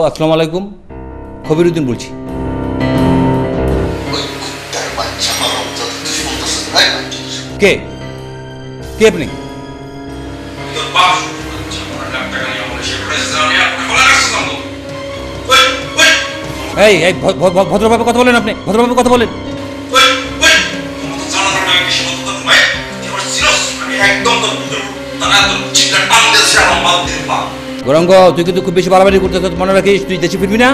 আসসালামু আলাইকুম, খবিরুদ্দিন বলছি। কে কে আপনি? এই এই ভদ্রভাবে কথা বলেন, আপনি ভদ্রভাবে কথা বলেন। গৌরাঙ্গ, তুই কিন্তু খুব বেশি বাড়াবাড়ি করতে, মনে রাখিস তুই দেশে ফিরবি না।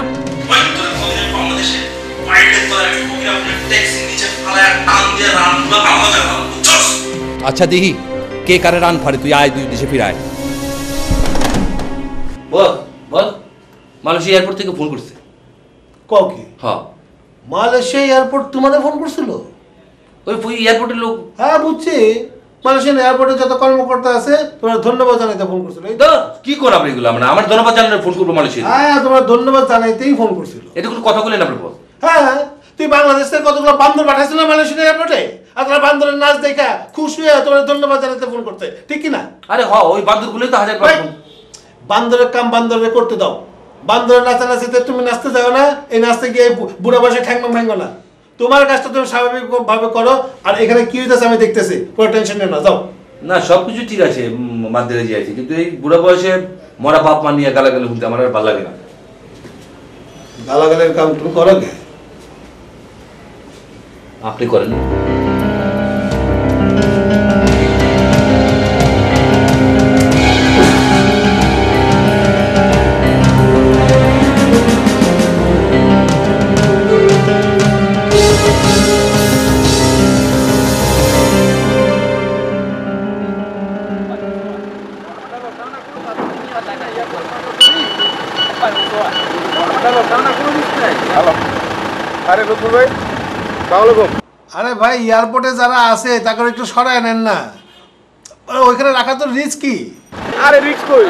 আচ্ছা দেখি কে কারে রান ফাড়ে, তুই আয়, তুই দেশে ফিরে আয়। বল বল, মালয়েশিয়া এয়ারপোর্ট থেকে ফোন করছে। কও কি? হ্যাঁ, মালয়েশিয়া এয়ারপোর্ট তোমাদের ফোন করছিল? ওই এয়ারপোর্টের লোক। হ্যাঁ বুঝছি, মালয়েশিয়ান এয়ারপোর্টে যত কর্মকর্তা আছে তোমার ধন্যবাদ জানাইতে ফোন করছিল। এই তো কি কর আপনি এগুলো, মানে আমার ধন্যবাদ জানালে ফোন করবো মালয়েশিয়া? হ্যাঁ, তোমার ধন্যবাদ জানাইতেই ফোন করছিল। এটা কোনো কথা বলেন আপনি বল। হ্যাঁ, তুই বাংলাদেশ থেকে কতগুলো বান্দর পাঠাইছিল মালয়েশিয়ান এয়ারপোর্টে, আর তারা বান্দরের নাচ দেখা খুশি হয়ে তোমার ধন্যবাদ জানাইতে ফোন করতে, ঠিক কি না? আরে হ, ওই বান্দরগুলোই তো হাজার বান্দরের কাম বান্দরে করতে দাও। বান্দরের নাচানাচিতে তুমি নাচতে যাও না, এই নাচতে গিয়ে বুড়া বসে ঠ্যাংমা ভেঙ্গো না। তোমার কাজটা তুমি স্বাভাবিকভাবে করো, আর এখানে কি হইতেছে আমি দেখতেছি, কোনো টেনশন নেই না, যাও। না, সবকিছু ঠিক আছে, মাধ্যমে যে আছে, কিন্তু এই বুড়া বয়সে মরা বাপ মা নিয়ে গালাগালি শুনতে আমার আর ভালো লাগে না। গালাগালের কাম তুমি করো কে? আপনি করেন। আরে ভাই, এয়ারপোর্টে যারা আছে তাকে একটু সরায় নেন না, ওইখানে রাখা তো রিস্কি। আরে রিস্ক কই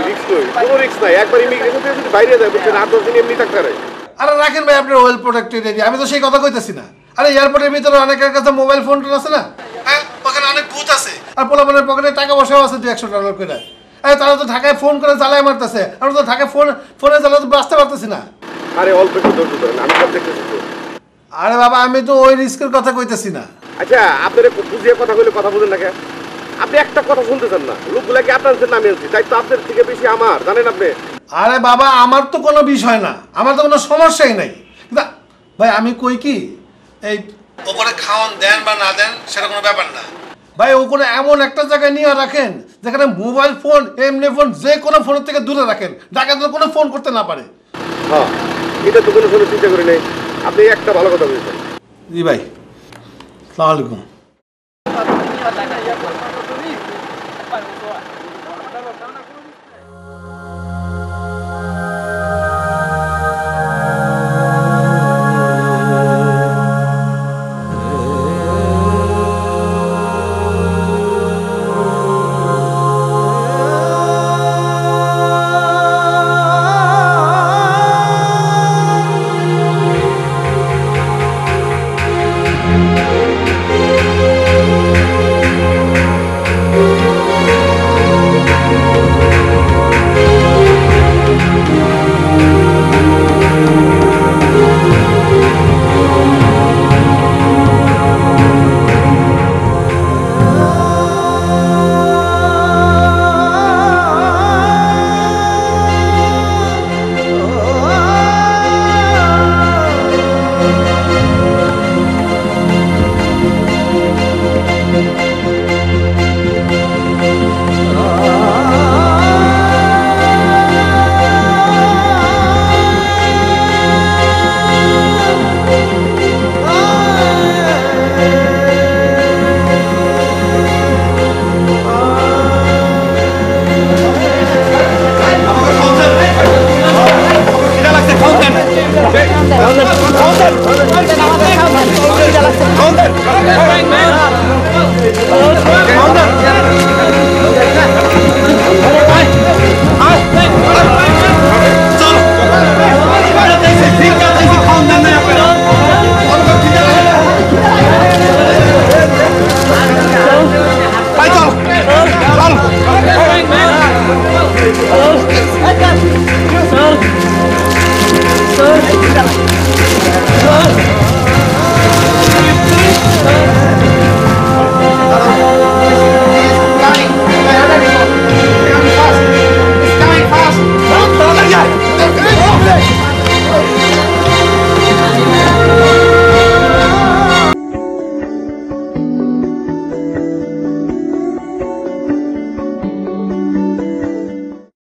কোনো রিস্ক নাই, একবার ইমিগ্রেশন থেকে যদি বাইরে যায় বুঝছেন, 8-10 দিন এমনি থাকতে পারে। আরে রাখেন ভাই আপনার ওয়েল প্রোটেক্টেড এরিয়া, আমি তো সেই কথা কইতেছি না। আরে এয়ারপোর্টের ভিতরে অনেকের কাছে মোবাইল ফোন টোন আছে না, হ্যাঁ ওখানে অনেক বুথ আছে, আর পোলাপনের পকেটে টাকা পয়সাও আছে $200 করে। তারা তো ঢাকায় ফোন করে জ্বালায় মারতেছে, আমরা তো ঢাকায় ফোনে জ্বালা তো বাঁচতে পারতেছি না। আরে অল্প একটু ধৈর্য ধরেন, আমি সব দেখতেছি তো। আরে বাবা, আমি তো ওই রিস্কের কথা কইতেছি না। আচ্ছা, আপনারা বুঝিয়ে কথা কইলে কথা বুঝেন না কেন? আপনি একটা কথা শুনতেছেন না, লোকগুলাকে আপনার নামে আনছি, তাই তো আপনার থেকে বেশি আমার, জানেন আপনি? আরে বাবা, আমার তো কোনো বিষয় না, আমার তো কোনো সমস্যাই নাই। কিন্তু ভাই আমি কই কি, এই ওপরে খাওয়ান দেন বা না দেন সেটা কোনো ব্যাপার না ভাই। ওপরে এমন একটা জায়গায় নিয়ে রাখেন যেখানে মোবাইল ফোন, এমনি ফোন, যে কোনো ফোনের থেকে দূরে রাখেন, ডাকাতরা কোনো ফোন করতে না পারে। হ্যাঁ, এটা তো কোনো সময় চিন্তা করি নাই, আপনি একটা ভালো কথা বলছেন। জি ভাই, আসসালামু আলাইকুম।